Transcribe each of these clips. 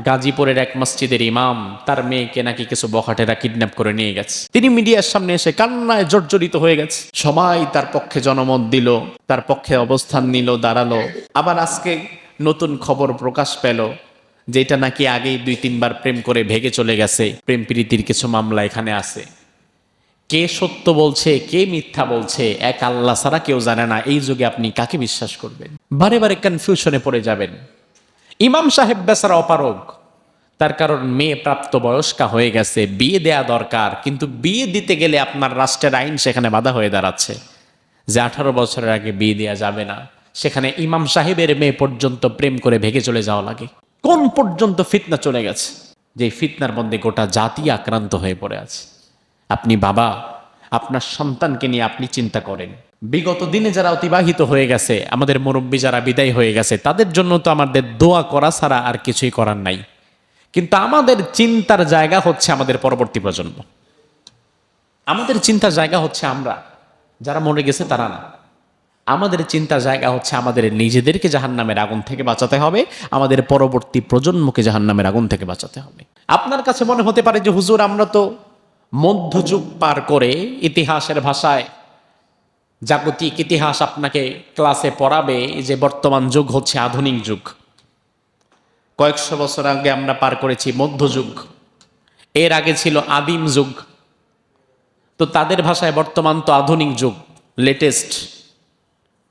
গাজীপুরের এক মসজিদের ইমাম তার মেয়েকে নাকি কিছু বখাটেরা কিডন্যাপ করে নিয়ে গেছে। তিনি মিডিয়ার সামনে এসে কান্নায় জর্জরিত হয়ে গেছে। সবাই তার পক্ষে জনমত দিল, তার পক্ষে অবস্থান নিল, দাঁড়ালো। আবার আজকে নতুন খবর প্রকাশ পেল যেটা নাকি আগেই 2-3 বার প্রেম করে ভেগে চলে গেছে। প্রেম প্রীতির কিছু মামলা এখানে আছে। কে সত্য বলছে কে মিথ্যা বলছে এক আল্লাহ ছাড়া কেউ জানে না। এই যুগে আপনি কাকে বিশ্বাস করবেন? বারে বারে কনফিউশনে পড়ে যাবেন। ইমাম সাহেব বেচারা অপারগ, তার কারণ মেয়ে প্রাপ্তবয়স্কা হয়ে গেছে, বিয়ে দেয়া দরকার, কিন্তু বিয়ে দিতে গেলে আপনার রাষ্ট্রের আইন সেখানে বাধা হয়ে দাঁড়াচ্ছে যে 18 বছরের আগে বিয়ে দেওয়া যাবে না। সেখানে ইমাম সাহেবের মেয়ে পর্যন্ত প্রেম করে ভেগে চলে যাওয়া লাগে। কোন পর্যন্ত ফিতনা চলে গেছে যে ফিতনার মধ্যে গোটা জাতি আক্রান্ত হয়ে পড়ে আছে। আপনি বাবা, আপনার সন্তানকে নিয়ে আপনি চিন্তা করেন। বিগত দিনে যারা অতিবাহিত হয়ে গেছে, আমাদের মুরব্বী যারা বিদায় হয়ে গেছে, তাদের জন্য তো আমাদের দোয়া করা ছাড়া আর কিছুই করার নাই। কিন্তু আমাদের চিন্তার জায়গা হচ্ছে আমাদের পরবর্তী প্রজন্ম। আমাদের চিন্তার জায়গা হচ্ছে আমরা যারা মরে গেছে তারা না। আমাদের চিন্তার জায়গা হচ্ছে আমাদের নিজেদেরকে জাহান্নামের আগুন থেকে বাঁচাতে হবে, আমাদের পরবর্তী প্রজন্মকে জাহান্নামের আগুন থেকে বাঁচাতে হবে। আপনার কাছে মনে হতে পারে যে হুজুর, আমরা তো মধ্যযুগ পার করে ইতিহাসের ভাষায় জাগতিক ইতিহাস আপনাকে ক্লাসে পড়াবে যে বর্তমান যুগ হচ্ছে আধুনিক যুগ। কয়েকশো বছর আগে আমরা পার করেছি মধ্যযুগ, এর আগে ছিল আদিম যুগ। তো তাদের ভাষায় বর্তমান তো আধুনিক যুগ, লেটেস্ট।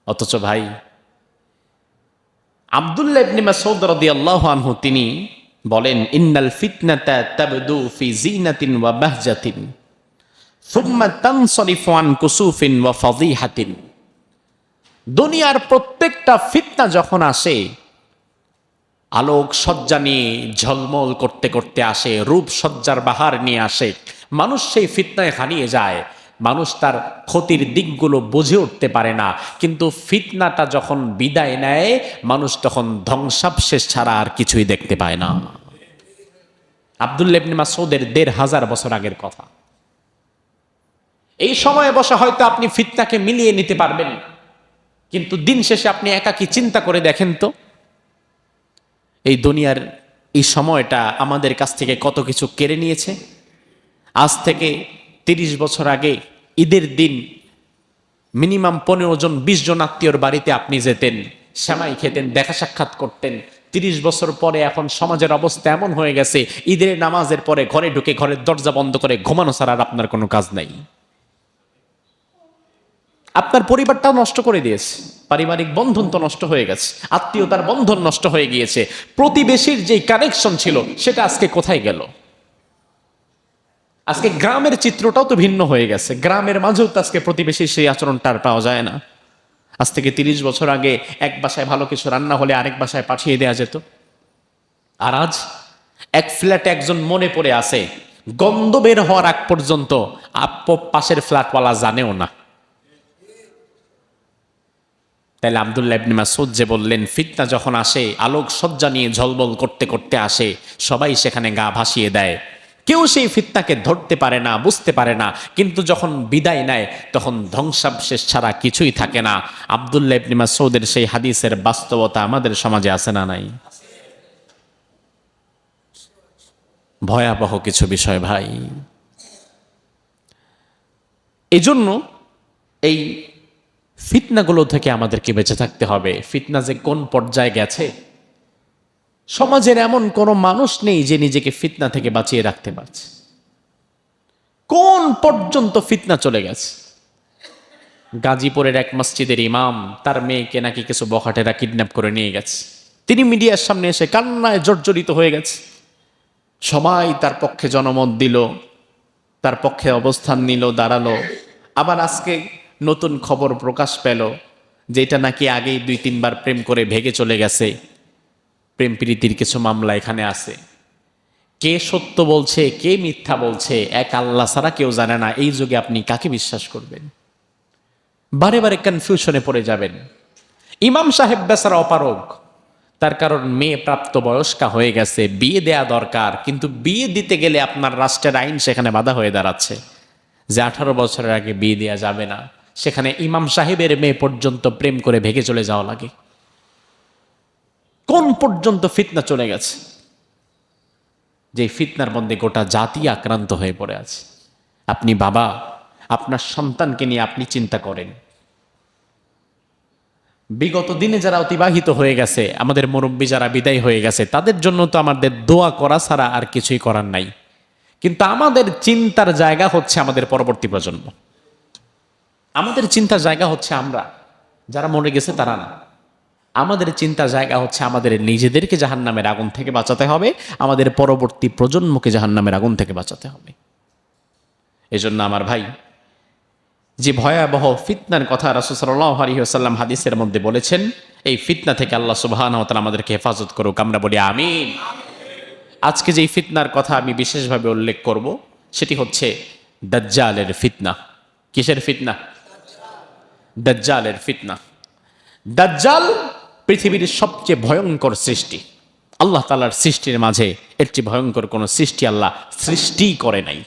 অথচ ভাই, আব্দুল্লাহ ইবনে মাসউদ রাদিয়াল্লাহু আনহু তিনি বলেন, ইন্নাল ফিতনাতা তাবদু ফি জিনাতিন ওয়া বাহজাতিন সুম্মা তানসরিফু আন কুসুফিন ওয়া ফাদিহাতিন। দুনিয়ার প্রত্যেকটা ফিতনা যখন আসে আলোক সজ্জা নিয়ে ঝলমল করতে করতে আসে, রূপ সজ্জার বাহার নিয়ে আসে। মানুষ সেই ফিতনায় হারিয়ে যায়, মানুষ তার ক্ষতির দিকগুলো বুঝে উঠতে পারে না। কিন্তু ফিতনাটা যখন বিদায় নেয়, মানুষ তখন ধ্বংসাবশেষ ছাড়া আর কিছুই দেখতে পায় না। আব্দুল্লাহ ইবনে মাসউদের 1500 বছর আগের কথা। এই সময়ে বসে হয়তো আপনি ফিতনাকে মিলিয়ে নিতে পারবেন, কিন্তু দিন শেষে আপনি একাকী চিন্তা করে দেখেন তো, এই দুনিয়ার এই সময়টা আমাদের কাছ থেকে কত কিছু কেড়ে নিয়েছে। আজ থেকে 30 বছর আগে ঈদের দিন মিনিমাম 15 জন 20 জন আত্মীয়র বাড়িতে আপনি যেতেন, সেমাই খেতেন, দেখা সাক্ষাৎ করতেন। 30 বছর পরে এখন সমাজের অবস্থা এমন হয়ে গেছে, ঈদের নামাজের পরে ঘরে ঢুকে ঘরের দরজা বন্ধ করে ঘুমানো ছাড়া আর আপনার কোনো কাজ নাই। আপনার পরিবারটাও নষ্ট করে দিয়েছে, পারিবারিক বন্ধন তো নষ্ট হয়ে গেছে, আত্মীয়তার বন্ধন নষ্ট হয়ে গিয়েছে, প্রতিবেশীর যে কানেকশন ছিল সেটা আজকে কোথায় গেল? আজকে গ্রামের চিত্রটাও তো ভিন্ন হয়ে গেছে। গ্রামের মাঝেও তো আজকে প্রতিবেশীর সেই আচরণটা আর পাওয়া যায় না। আজ থেকে 30 বছর আগে এক বাসায় ভালো কিছু রান্না হলে আরেক বাসায় পাঠিয়ে দেওয়া যেত। আর আজ এক ফ্ল্যাটে একজন মনে পড়ে আছে, গন্ধ বের হওয়ার আগ পর্যন্ত পাশের ফ্ল্যাটওয়ালা জানেও না। তাইলে আব্দুল্লাহ ইবনে মাসউদ যে বললেন, ফিতনা যখন আসে আলোক সজ্জা নিয়ে ঝলমল করতে করতে আসে, সবাই সেখানে গা ভাসিয়ে দেয়, কেউ সেই ফিতনাকে ধরতে পারে না, বুঝতে পারে না, কিন্তু যখন বিদায় নেয় তখন ধ্বংসাবশেষ ছাড়া কিছুই থাকে না। আব্দুল্লাহ ইবনে মাসউদের সেই হাদিসের বাস্তবতা আমাদের সমাজে আছে না নাই? ভয়াবহ কিছু বিষয় ভাই। এজন্য এই ফিতনাগুলো থেকে আমাদেরকে বেঁচে থাকতে হবে। ফিতনা যে কোন পর্যায়ে গেছে, সমাজের এমন কোনো মানুষ নেই যে নিজেকে ফিতনা থেকে বাঁচিয়ে রাখতে পারছে। কোন পর্যন্ত ফিতনা চলে গেছে। গাজীপুরের এক মসজিদের ইমাম তার মেয়েকে নাকি কিছু বখাটেরা কিডন্যাপ করে নিয়ে গেছে। তিনি মিডিয়ার সামনে এসে কান্নায় জর্জরিত হয়ে গেছে। সবাই তার পক্ষে জনমত দিল, তার পক্ষে অবস্থান নিল, দাঁড়ালো। আবার আজকে নতুন খবর প্রকাশ পেল যেটা নাকি আগেই 2-3 বার প্রেম করে ভেগে চলে গেছে। প্রেম প্রীতির কিছু মামলা এখানে আছে। কে সত্য বলছে কে মিথ্যা বলছে এক আল্লাহ ছাড়া কেউ জানে না। এই যুগে আপনি কাকে বিশ্বাস করবেন? বারে বারে কনফিউশনে পড়ে যাবেন। ইমাম সাহেব বেচারা অপারগ, তার কারণ মেয়ে প্রাপ্তবয়স্কা হয়ে গেছে, বিয়ে দেয়া দরকার, কিন্তু বিয়ে দিতে গেলে আপনার রাষ্ট্রের আইন সেখানে বাধা হয়ে দাঁড়াচ্ছে যে 18 বছরের আগে বিয়ে দেওয়া যাবে না। সেখানে ইমাম সাহেবের মেয়ে পর্যন্ত প্রেম করে ভেগে চলে যাওয়া লাগে। কোন পর্যন্ত ফিতনা চলে গেছে। যে ফিতনার মধ্যে গোটা জাতি আক্রান্ত হয়ে পড়ে আছে। আপনি বাবা, আপনার সন্তানকে নিয়ে আপনি চিন্তা করেন। বিগত দিনে যারা অতিবাহিত হয়ে গেছে, আমাদের মুরব্বী যারা বিদায় হয়ে গেছে, তাদের জন্য তো আমাদের দোয়া করা ছাড়া আর কিছুই করার নাই। কিন্তু আমাদের চিন্তার জায়গা হচ্ছে আমাদের পরবর্তী প্রজন্ম। আমাদের চিন্তার জায়গা হচ্ছে আমরা, যারা মরে গেছে তারা না। আমাদের চিন্তার জায়গা হচ্ছে আমাদের নিজেদেরকে জাহান্নামের আগুন থেকে বাঁচাতে হবে, আমাদের পরবর্তী প্রজন্মকে জাহান্নামের আগুন থেকে বাঁচাতে হবে। এজন্য আমার ভাই, যে ভয়াবহ ফিতনার কথা রাসূল সাল্লাল্লাহু আলাইহি ওয়াসাল্লাম হাদিসের মধ্যে বলেছেন, এই ফিতনা থেকে আল্লাহ সুবহানাহু ওয়া তাআলা আমাদেরকে হেফাজত করুক। আমরা বলি আমিন। আজকে যেই ফিতনার কথা আমি বিশেষভাবে উল্লেখ করব, সেটি হচ্ছে দাজ্জালের ফিতনা। কিসের ফিতনা? দাজ্জালের ফিতনা। দাজ্জাল পৃথিবীর সবচেয়ে ভয়ঙ্কর সৃষ্টি। আল্লাহ তাআলার সৃষ্টির মাঝে এর চেয়ে ভয়ঙ্কর কোনো সৃষ্টি আল্লাহ সৃষ্টি করে নাই।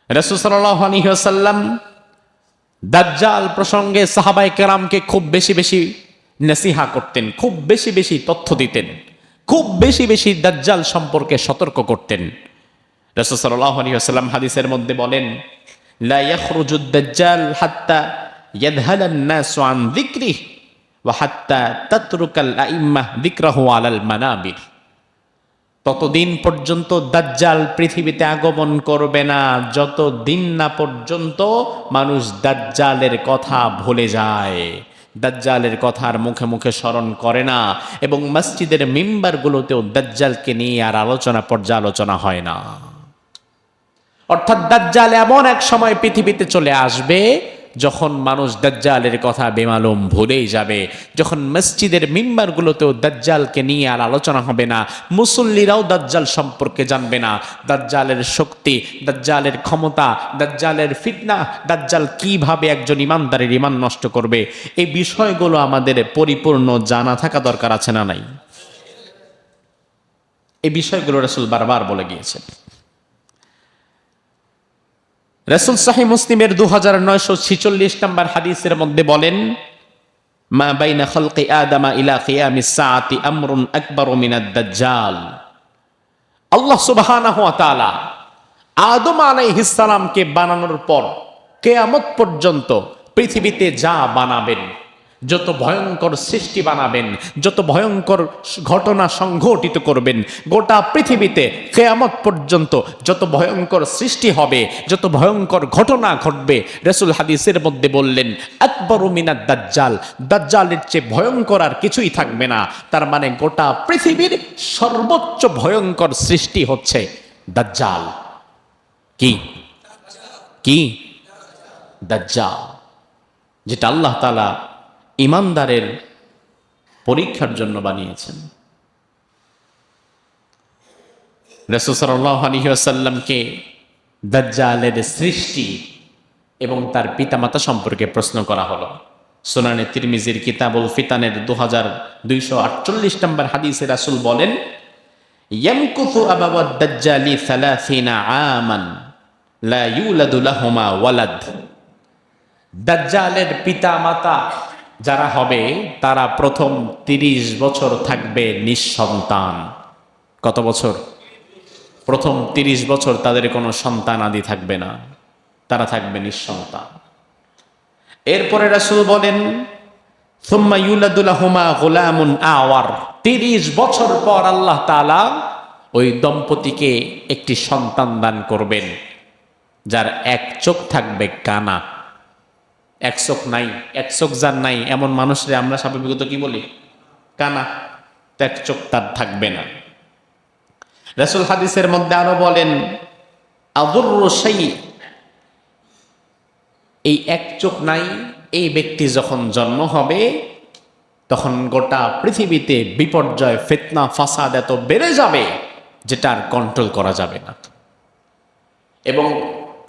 রাসূল সাল্লাল্লাহু আলাইহি ওয়াসাল্লাম দাজ্জাল প্রসঙ্গে সাহাবায়ে কেরামকে খুব বেশি বেশি নসিহা করতেন, খুব বেশি বেশি তথ্য দিতেন, খুব বেশি বেশি দাজ্জাল সম্পর্কে সতর্ক করতেন। রাসূল সাল্লাল্লাহু আলাইহি ওয়াসাল্লাম হাদিসের মধ্যে বলেন, লা ইয়াখরুজুদ দাজ্জাল হাত্তা ইয়াদহালান নাসু আন যিকরিহি ওয়া হাত্তা তাতরুকাল আইম্মাহ যিকরাহু আলাল মানাবির। ততদিন পর্যন্ত দাজ্জাল পৃথিবীতে আগমন করবে না যতদিন না পর্যন্ত মানুষ দাজ্জালের কথা ভুলে যায়, দাজ্জালের কথার মুখে মুখে স্মরণ করে না, এবং মসজিদের মিম্বারগুলোতেও দাজ্জালকে নিয়ে আর আলোচনা পর্যালোচনা হয় না। অর্থাৎ দাজ্জাল এমন এক সময় পৃথিবীতে চলে আসবে যখন মানুষ দাজ্জালের কথা বেমালুম ভুলেই যাবে, যখন মসজিদের মিম্বারগুলোতেও দাজ্জালকে নিয়ে আর আলোচনা হবে না, মুসল্লিরাও দাজ্জাল সম্পর্কে জানবে না, দাজ্জালের শক্তি, দাজ্জালের ক্ষমতা, দাজ্জালের ফিতনা, দাজ্জাল কিভাবে একজন ইমানদারের ইমান নষ্ট করবে, এই বিষয়গুলো আমাদের পরিপূর্ণ জানা থাকা দরকার আছে না নাই? এই বিষয়গুলো রাসূল বারবার বলে গিয়েছেন। রাসূল সহিহ মুসলিমের 2946 নম্বর হাদিসের মধ্যে বলেন, মা বাইনা খালকি আদামা ইলা কিয়ামিস সাআতি আমরুন আকবারু মিনাদ দাজ্জাল। আল্লাহ সুবহানাহু ওয়া তাআলা আদম আলাইহিস সালামকে বানানোর পর কিয়ামত পর্যন্ত পৃথিবীতে যা বানাবেন, যত ভয়ঙ্কর সৃষ্টি বানাবেন, যত ভয়ঙ্কর ঘটনা সংঘটিত করবেন, গোটা পৃথিবীতে কিয়ামত পর্যন্ত যত ভয়ঙ্কর সৃষ্টি হবে, যত ভয়ঙ্কর ঘটনা ঘটবে, রাসূল হাদিসের মধ্যে বললেন আকবারু মিনাদ দাজ্জাল, দাজ্জালের চেয়ে ভয়ঙ্কর আর কিছুই থাকবে না। তার মানে গোটা পৃথিবীর সর্বোচ্চ ভয়ঙ্কর সৃষ্টি হচ্ছে দাজ্জাল। কি কি? দাজ্জাল, যেটা আল্লাহ তাআলা ইমানদারের পরীক্ষার জন্য বানিয়েছেন। রাসূল সাল্লাল্লাহু আলাইহি ওয়াসাল্লামকে দাজ্জালের সৃষ্টি এবং তার পিতামাতা সম্পর্কে প্রশ্ন করা হলো। সুনানে তিরমিজির কিতাবুল ফিতানের 2248 নম্বর হাদিসে রাসূল বলেন, ইয়ামকুতু আবাওয়াদ দাজ্জালি 30 আমান লা ইউলাদু লাহুমা ওয়ালাদ। দাজ্জালের পিতামাতা যারা হবে তারা প্রথম 30 বছর থাকবে নিঃসন্তান। কত বছর? প্রথম 30 বছর তাদের কোনো সন্তান আদি থাকবে না, তারা থাকবে নিঃসন্তান। এরপরে রাসূল বলেন, সুম্মা ইউলাদু লাহুমা গুলামুন আওয়ার। 30 বছর পর আল্লাহ তাআলা ওই দম্পতিকে একটি সন্তান দান করবেন যার এক চোখ থাকবে কানা। এক চোখ নাই, এক চোখ যার নাই এমন মানুষরে আমরা স্বাভাবিকত কি বলি? কানা। এক চোখ তার থাকবে না। রাসূল হাদিসের মধ্যে আরো বলেন, আযুররু শাই, এই এক চোখ নাই এই ব্যক্তি যখন জন্ম হবে তখন গোটা পৃথিবীতে বিপর্যয়, ফিতনা, ফাসাদ এত বেড়ে যাবে যেটা আর কন্ট্রোল করা যাবে না, এবং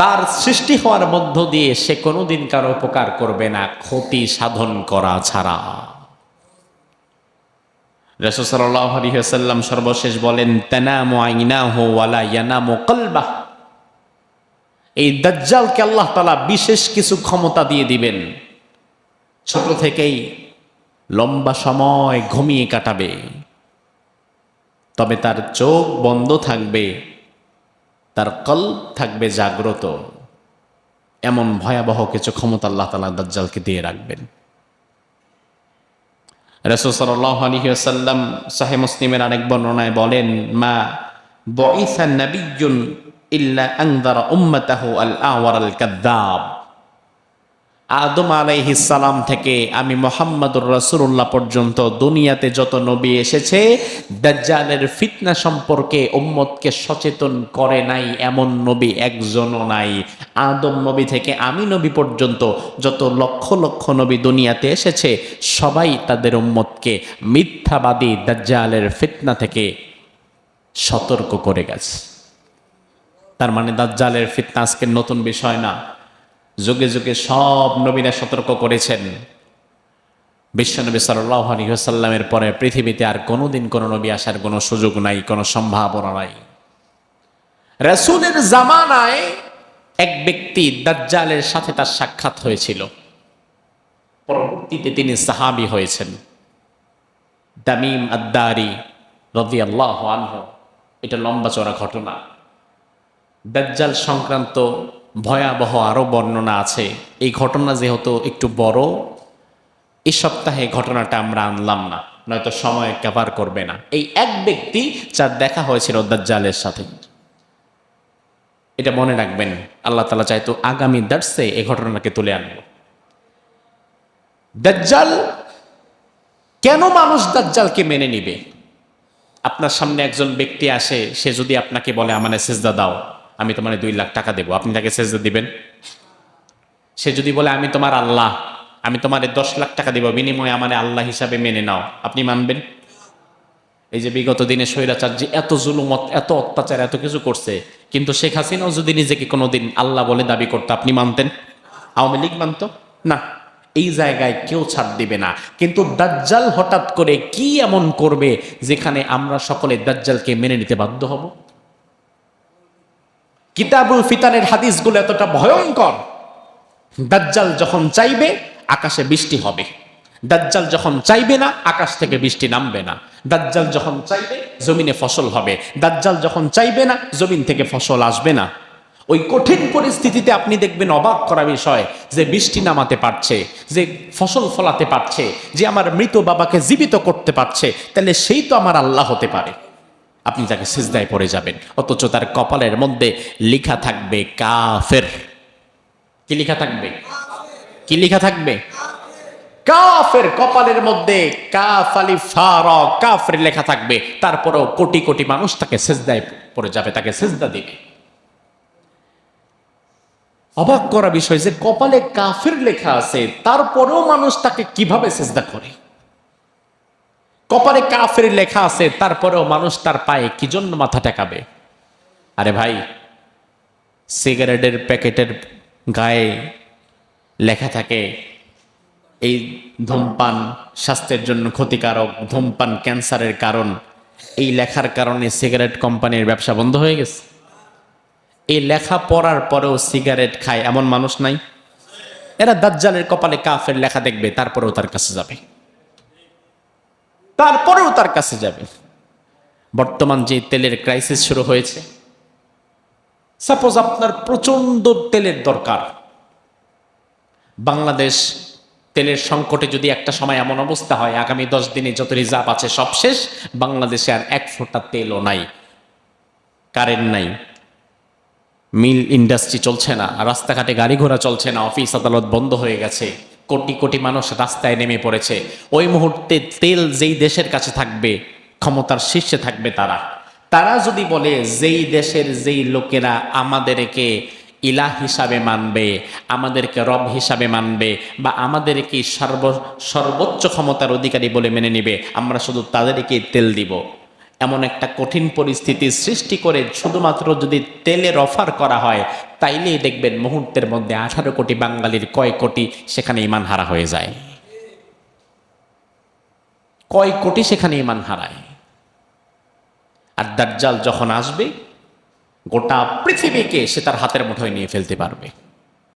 তার সৃষ্টি হওয়ার মধ্য দিয়ে সে কোনোদিন কারো উপকার করবে না, ক্ষতি সাধন করা ছাড়া। রাসূল সাল্লাল্লাহু আলাইহি ওয়াসাল্লাম সর্বশেষ বলেন, তানামু আইনাহু ওয়ালা ইয়ানামু কলবাহ। এই দাজ্জালকে আল্লাহ তাআলা বিশেষ কিছু ক্ষমতা দিয়ে দিবেন। ছোট থেকেই লম্বা সময় ঘুমিয়ে কাটাবে, তবে তার চোখ বন্ধ থাকবে, তার কল্ব থাকবে জাগ্রত। এমন ভয়াবহ কিছু ক্ষমতা আল্লাহ তাআলা দাজ্জালকে দিয়ে রাখবেন। রাসূল সাল্লাল্লাহু আলাইহি ওয়াসাল্লাম সহিহ মুসলিমের আরেক বর্ণনায় বলেন, মা বুইসা নাবিয়্যুন ইল্লা আনযারা উম্মাতাহু আল আওয়ার আল কাযযাব। আদম আলাইহিস সালাম থেকে আমি মুহাম্মদুর রাসূলুল্লাহ পর্যন্ত দুনিয়াতে যত নবী এসেছে, দাজ্জালের ফিতনা সম্পর্কে উম্মতকে সচেতন করে নাই এমন নবী একজনও নাই। আদম নবী থেকে আমি নবী পর্যন্ত যত লক্ষ লক্ষ নবী দুনিয়াতে এসেছে, সবাই তাদের উম্মতকে মিথ্যাবাদী দাজ্জালের ফিতনা থেকে সতর্ক করে গেছে। তার মানে দাজ্জালের ফিতনা আজকের নতুন বিষয় না, যুগে যুগে সব নবীরা সতর্ক করেছেন। বিশ্বনবী সাল্লাল্লাহু আলাইহি ওয়াসাল্লামের পরে পৃথিবীতে আর কোনোদিন কোনো নবী আসার কোনো সুযোগ নাই, কোনো সম্ভাবনা নাই। রাসূলের জামানায় এক ব্যক্তি দাজ্জালের সাথে তার সাক্ষাৎ হয়েছিল, পরবর্তীতে তিনি সাহাবী হয়েছেন। তামিম আদ-দারি রাদিয়াল্লাহু আনহু। এটা লম্বা চড়া ঘটনা। দাজ্জাল সংক্রান্ত ভয়াবহ আরো বর্ণনা আছে। এই ঘটনা যেহেতু একটু বড়, এই সপ্তাহে ঘটনাটা আমরা আনলাম না, নয়তো সময় কভার করবে না। এই এক ব্যক্তি যার দেখা হয়েছিল দাজ্জালের সাথে, এটা মনে রাখবেন। আল্লাহ তাআলা চাইতো আগামী দার্সে এই ঘটনাকে তুলে আনব। দাজ্জাল, কেন মানুষ দাজ্জালকে মেনে নিবে? আপনার সামনে একজন ব্যক্তি আসে, সে যদি আপনাকে বলে আমারে সিজদা দাও, আমি তোমার 2 লাখ টাকা দেবো, আপনি তাকে সিজদা দিবেন? সে যদি বলে আমি তোমার আল্লাহ, আমি তোমার 10 লাখ টাকা দেবো, বিনিময়ে আমার আল্লাহ হিসাবে মেনে নাও, আপনি মানবেন? এই যে বিগত দিনে স্বৈরাচার যে এত জুলুমত, এত অত্যাচার, এত কিছু করছে, কিন্তু শেখ হাসিনাও যদি নিজেকে কোনোদিন আল্লাহ বলে দাবি করতো, আপনি মানতেন? আওয়ামী লীগ মানত না। এই জায়গায় কেউ ছাড় দিবে না। কিন্তু দাজ্জাল হঠাৎ করে কি এমন করবে যেখানে আমরা সকলে দাজ্জালকে মেনে নিতে বাধ্য হব? কিতাবুল ফিতানের হাদিসগুলো এতটা ভয়ঙ্কর। দাজ্জাল যখন চাইবে আকাশে বৃষ্টি হবে, দাজ্জাল যখন চাইবে না আকাশ থেকে বৃষ্টি নামবে না, দাজ্জাল যখন চাইবে জমিনে ফসল হবে, দাজ্জাল যখন চাইবে না জমিন থেকে ফসল আসবে না। ওই কঠিন পরিস্থিতিতে আপনি দেখবেন অবাক করা বিষয়, যে বৃষ্টি নামাতে পারছে, যে ফসল ফলাতে পারছে, যে আমার মৃত বাবাকে জীবিত করতে পারছে, তাহলে সেই তো আমার আল্লাহ হতে পারে। আপনি তাকে সিজদায় পড়ে যাবেন, অথচ তার কপালের মধ্যে লেখা থাকবে কাফের। কি লেখা থাকবে? কি লেখা থাকবে? কাফের। কপালের মধ্যে কাফ আলিফ ফা র কাফের লেখা থাকবে। তারপরেও কোটি কোটি মানুষ তাকে সিজদায় পড়ে যাবে, তাকে সিজদা দিবে। অবাক করা বিষয় যে কপালে কাফের লেখা আছে, তারপরেও মানুষ তাকে কিভাবে সিজদা করে? কপালে কাফের লেখা আছে, তারপরেও মানুষ তার পায়ে কি জন্য মাথা টেকাবে? আরে ভাই, সিগারেটের প্যাকেটের গায়ে লেখা থাকে এই ধূমপান স্বাস্থ্যের জন্য ক্ষতিকারক, ধূমপান ক্যান্সারের কারণ। এই লেখার কারণে সিগারেট কোম্পানির ব্যবসা বন্ধ হয়ে গেছে। এই লেখা পড়ার পরেও সিগারেট খায় এমন মানুষ নাই? এরা দাজ্জালের কপালে কাফের লেখা দেখবে, তারপরেও তার কাছে যাবে, তারপরেও তার কাছে যাবে। বর্তমান যে তেলের ক্রাইসিস শুরু হয়েছে, সাপোজ আপনার প্রচন্ড তেলের দরকার, বাংলাদেশ তেলের সংকটে যদি একটা সময় এমন অবস্থা হয় আগামী 10 দিনে যত রিজার্ভ আছে সব শেষ, বাংলাদেশে আর 1 ফোঁটা তেলও নাই, কারেন্ট নাই, মিল ইন্ডাস্ট্রি চলছে না, রাস্তাঘাটে গাড়ি ঘোড়া চলছে না, অফিস আদালত বন্ধ হয়ে গেছে, কোটি কোটি মানুষ রাস্তায় নেমে পড়েছে। ওই মুহূর্তে তেল যেই দেশের কাছে থাকবে, ক্ষমতার শীর্ষে থাকবে, তারা যদি বলে যেই দেশের যেই লোকেরা আমাদেরকে ইলাহ হিসাবে মানবে, আমাদেরকে রব হিসাবে মানবে, বা আমাদেরকে সর্বোচ্চ ক্ষমতার অধিকারী বলে মেনে নিবে, আমরা শুধু তাদেরকে তেল দিব। এমন একটা কঠিন পরিস্থিতির সৃষ্টি করে শুধুমাত্র যদি তেলের অফার করা হয়, তাইলেই দেখবেন মুহূর্তের মধ্যে 18 কোটি বাঙালির কয় কোটি সেখানে ঈমান হারা হয়ে যায়। কয় কোটি সেখানে ঈমান হারায়। আর দাজ্জাল যখন আসবে, গোটা পৃথিবীকে সে তার হাতের মুঠোয় নিয়ে ফেলতে পারবে।